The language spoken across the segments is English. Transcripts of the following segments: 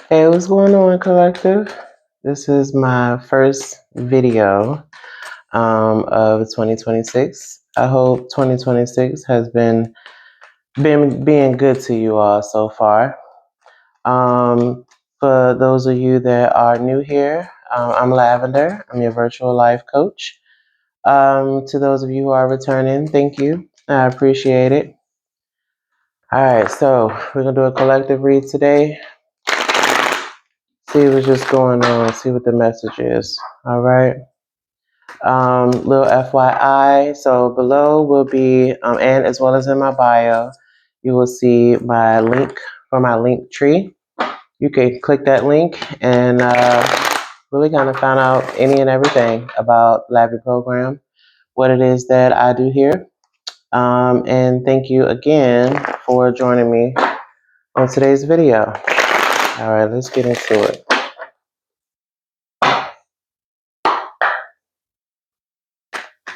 Hey, what's going on, collective? This is my first video of 2026. I hope 2026 has been being good to you all so far. For those of you that are new here, I'm Lavender. I'm your virtual life coach. To those of you who are returning, thank you. I appreciate it. All right, so we're gonna do a collective read today. See what's just going on. See what the message is. All right. Little FYI. So below will be, and as well as in my bio, you will see my link for my link tree. You can click that link and really kind of find out any and everything about LAVI Program, what it is that I do here. And thank you again for joining me on today's video. All right, let's get into it.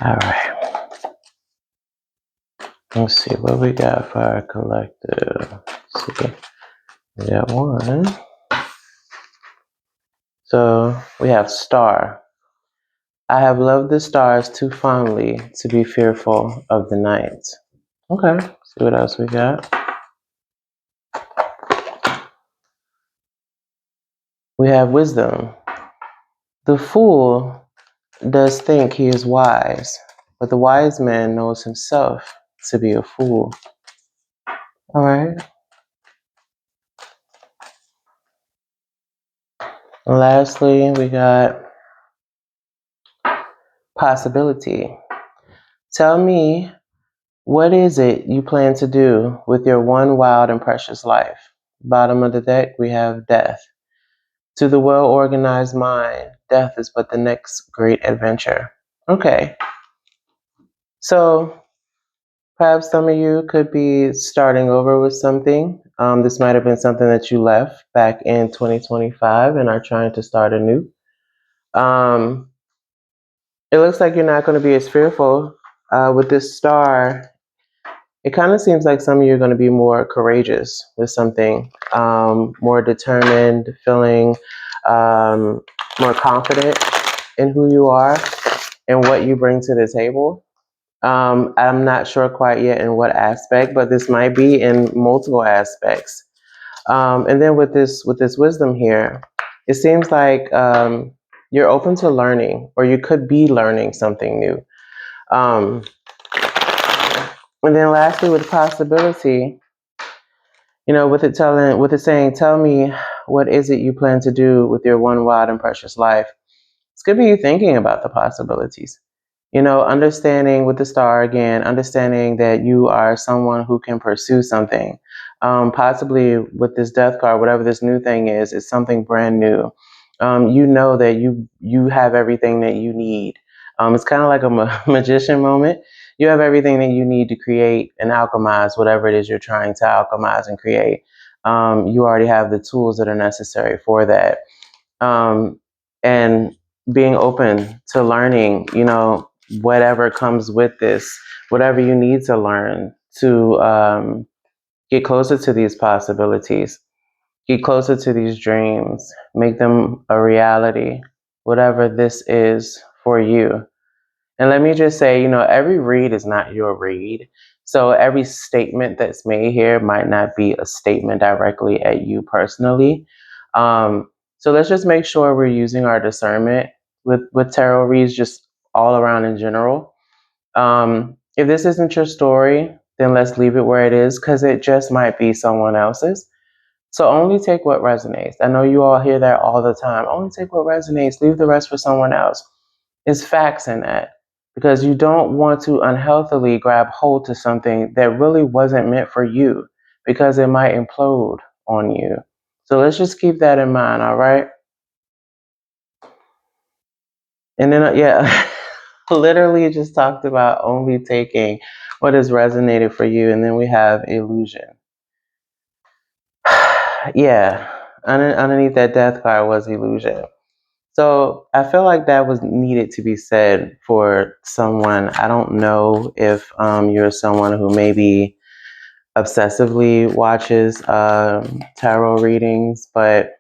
All right. Let's see what we got for our collective. Let's see. We got one. So we have star. I have loved the stars too fondly to be fearful of the night. Okay. Let's see what else we got. We have wisdom. The fool does think he is wise, but the wise man knows himself to be a fool. All right. And lastly, we got possibility. Tell me, what is it you plan to do with your one wild and precious life? Bottom of the deck, we have death. To the well-organized mind, death is but the next great adventure. Okay. So perhaps some of you could be starting over with something. This might have been something that you left back in 2025 and are trying to start anew. It looks like you're not going to be as fearful with this star. It kind of seems like some of you are going to be more courageous with something, more determined, feeling more confident in who you are and what you bring to the table. I'm not sure quite yet in what aspect, but this might be in multiple aspects. And then with this wisdom here, it seems like you're open to learning, or you could be learning something new. And then lastly, with possibility, with it saying, tell me, what is it you plan to do with your one wild and precious life? It's going to be you thinking about the possibilities. Understanding with the star again, understanding that you are someone who can pursue something. Possibly with this death card, whatever this new thing is, it's something brand new. You know that you have everything that you need. It's kind of like a magician moment. You have everything that you need to create and alchemize whatever it is you're trying to alchemize and create. You already have the tools that are necessary for that. And being open to learning, whatever comes with this, whatever you need to learn to get closer to these possibilities, get closer to these dreams, make them a reality, whatever this is for you. And let me just say, every read is not your read. So every statement that's made here might not be a statement directly at you personally. So let's just make sure we're using our discernment with tarot reads just all around in general. If this isn't your story, then let's leave it where it is, because it just might be someone else's. So only take what resonates. I know you all hear that all the time. Only take what resonates. Leave the rest for someone else. There's facts in that, because you don't want to unhealthily grab hold to something that really wasn't meant for you, because it might implode on you. So let's just keep that in mind, all right? And then, literally just talked about only taking what has resonated for you. And then we have illusion. Yeah, underneath that death card was illusion. So I feel like that was needed to be said for someone. I don't know if you're someone who maybe obsessively watches tarot readings, but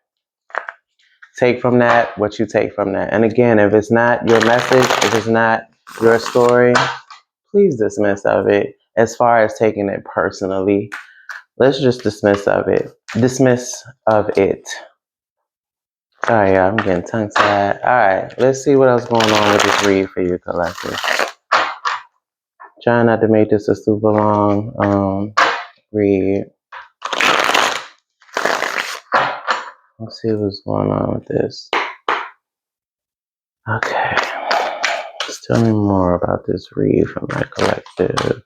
take from that what you take from that. And again, if it's not your message, if it's not your story, please dismiss of it. As far as taking it personally, let's just dismiss of it. Dismiss of it. Sorry, I'm getting tongue-tied. All right, let's see what else going on with this read for you, collective. Trying not to make this a super long read. Let's see what's going on with this. Okay. Just tell me more about this read from my collective.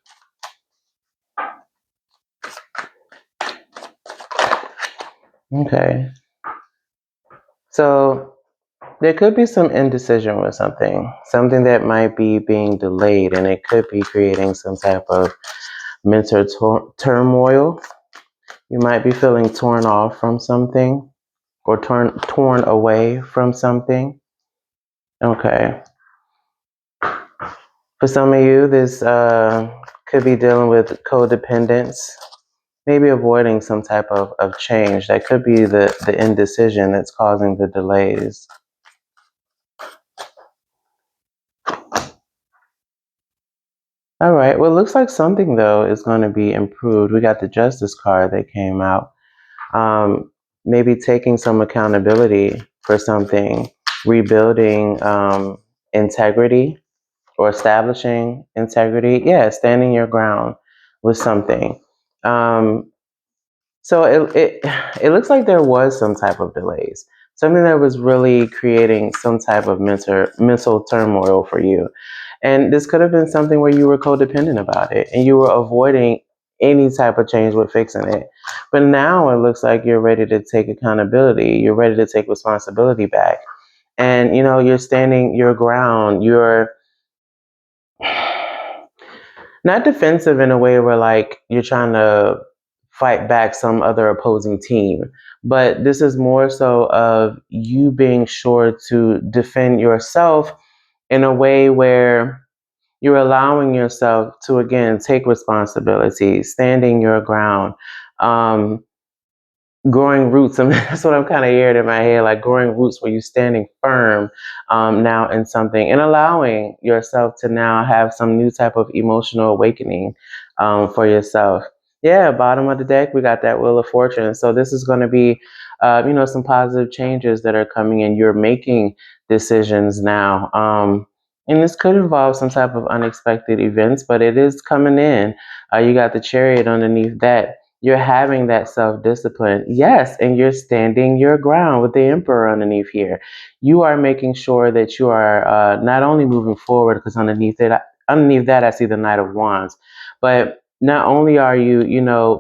Okay. So there could be some indecision with something that might be being delayed, and it could be creating some type of mental turmoil. You might be feeling torn off from something or torn away from something. Okay. For some of you, this could be dealing with codependence, maybe avoiding some type of change. That could be the indecision that's causing the delays. All right. Well, it looks like something, though, is going to be improved. We got the Justice card that came out. Maybe taking some accountability for something, rebuilding integrity or establishing integrity. Yeah, standing your ground with something. So it looks like there was some type of delays, something that was really creating some type of mental turmoil for you. And this could have been something where you were codependent about it and you were avoiding any type of change with fixing it. But now it looks like you're ready to take accountability. You're ready to take responsibility back. And, you're standing your ground. You're not defensive in a way where like you're trying to fight back some other opposing team, but this is more so of you being sure to defend yourself in a way where you're allowing yourself to, again, take responsibility, standing your ground, growing roots. I mean, that's what I'm kind of hearing in my head, like growing roots where you're standing firm now in something and allowing yourself to now have some new type of emotional awakening for yourself. Yeah, bottom of the deck, we got that Wheel of Fortune. So this is going to be, some positive changes that are coming in. You're making decisions now. And this could involve some type of unexpected events, but it is coming in. You got the Chariot underneath that. You're having that self-discipline. Yes, and you're standing your ground with the Emperor underneath here. You are making sure that you are not only moving forward, because underneath that I see the Knight of Wands, but not only are you,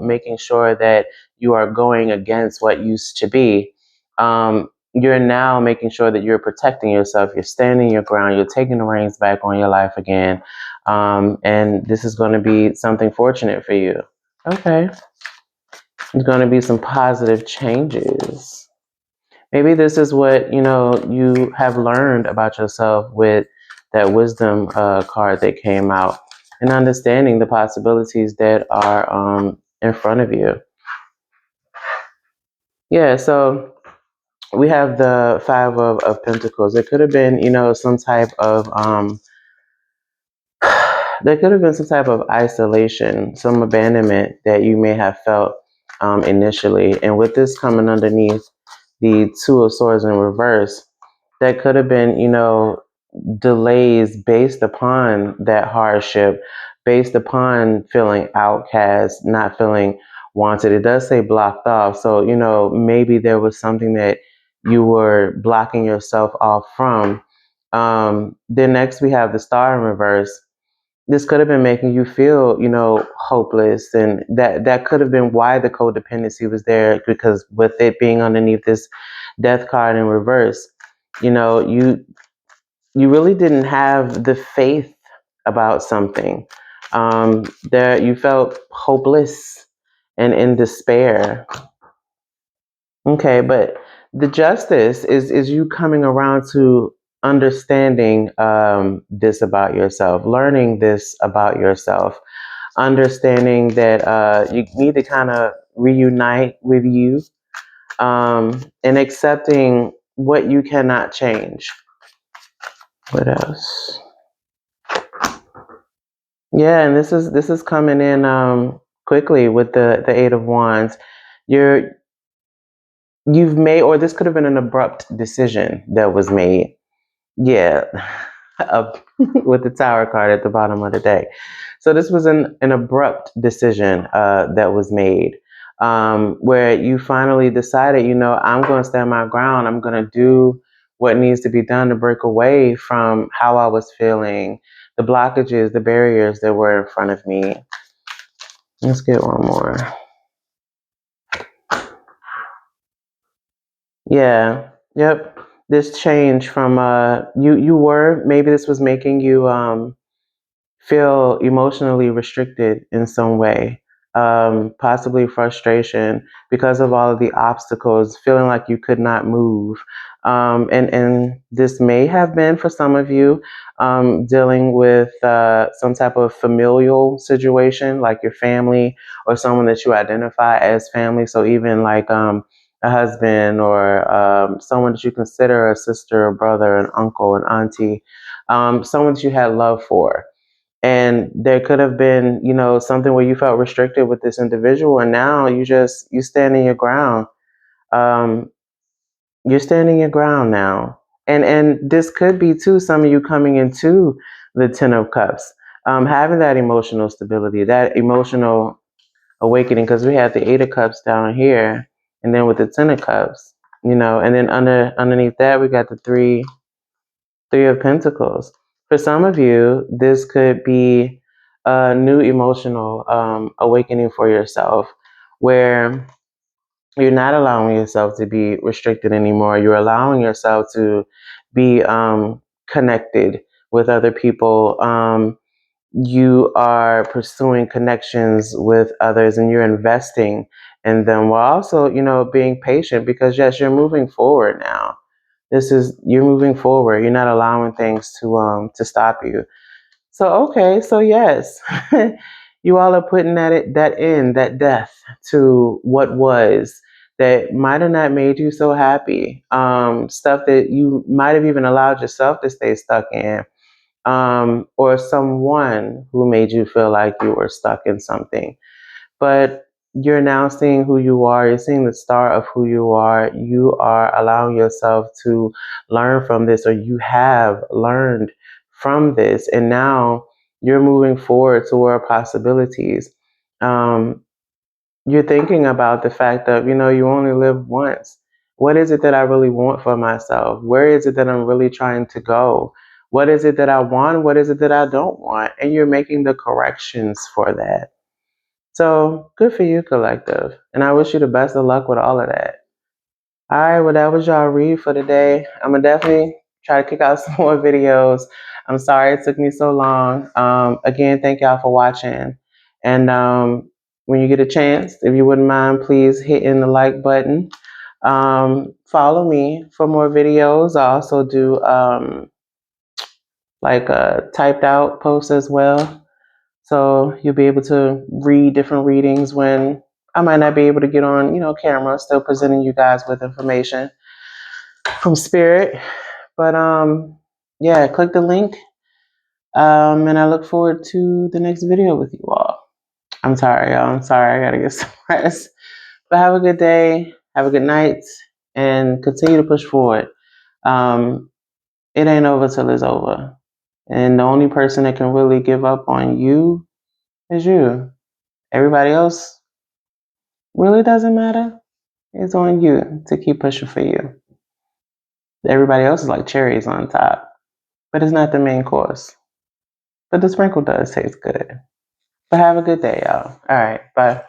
making sure that you are going against what used to be, you're now making sure that you're protecting yourself. You're standing your ground. You're taking the reins back on your life again. And this is going to be something fortunate for you. Okay. There's going to be some positive changes. Maybe this is what, you have learned about yourself with that Wisdom card that came out, and understanding the possibilities that are in front of you. Yeah, so we have the Five of Pentacles. It could have been, some type of there could have been some type of isolation, some abandonment that you may have felt initially. And with this coming underneath the Two of Swords in reverse, that could have been, delays based upon that hardship, based upon feeling outcast, not feeling wanted. It does say blocked off. So, maybe there was something that you were blocking yourself off from. Then next we have the Star in reverse. This could have been making you feel, hopeless. And that could have been why the codependency was there, because with it being underneath this Death card in reverse, you really didn't have the faith about something. That you felt hopeless and in despair. Okay, but the Justice is you coming around to understanding this about yourself, learning this about yourself, understanding that you need to kind of reunite with you, and accepting what you cannot change. What else? Yeah, and this is coming in quickly with the Eight of Wands. You've made, or this could have been an abrupt decision that was made. Yeah, up with the Tower card at the bottom of the deck. So this was an abrupt decision that was made, where you finally decided, I'm going to stand my ground. I'm going to do what needs to be done to break away from how I was feeling, the blockages, the barriers that were in front of me. Let's get one more. Yeah. Yep. This change from you were, maybe this was making you feel emotionally restricted in some way, possibly frustration because of all of the obstacles, feeling like you could not move. And this may have been for some of you dealing with some type of familial situation, like your family or someone that you identify as family. So even like a husband or someone that you consider a sister, a brother, an uncle, an auntie, someone that you had love for. And there could have been, something where you felt restricted with this individual, and now you standing your ground. Um, you're standing your ground now, and this could be too some of you coming into the Ten of Cups, having that emotional stability, that emotional awakening, because we have the Eight of Cups down here, and then with the Ten of Cups, and then underneath that we got the Three of Pentacles. For some of you, this could be a new emotional awakening for yourself, where you're not allowing yourself to be restricted anymore. You're allowing yourself to be connected with other people. You are pursuing connections with others, and you're investing in them while also, being patient, because yes, you're moving forward now. You're moving forward. You're not allowing things to stop you. So okay, so yes, you all are putting that death to what was, that might have not made you so happy. Stuff that you might have even allowed yourself to stay stuck in, or someone who made you feel like you were stuck in something. But you're now seeing who you are. You're seeing the star of who you are. You are allowing yourself to learn from this, or you have learned from this. And now you're moving forward toward possibilities. You're thinking about the fact that, you only live once. What is it that I really want for myself? Where is it that I'm really trying to go? What is it that I want? What is it that I don't want? And you're making the corrections for that. So good for you, collective. And I wish you the best of luck with all of that. All right, well, that was y'all read for today. I'm going to definitely try to kick out some more videos. I'm sorry it took me so long. Again, thank y'all for watching. And when you get a chance, if you wouldn't mind, please hitting the like button. Follow me for more videos. I also do typed out posts as well. So you'll be able to read different readings when I might not be able to get on, camera, still presenting you guys with information from spirit. But yeah, click the link. And I look forward to the next video with you all. I'm sorry, y'all. I'm sorry. I gotta get some rest. But have a good day. Have a good night. And continue to push forward. It ain't over till it's over. And the only person that can really give up on you is you. Everybody else really doesn't matter. It's on you to keep pushing for you. Everybody else is like cherries on top, but it's not the main course. But the sprinkle does taste good. But have a good day, y'all. All right, bye.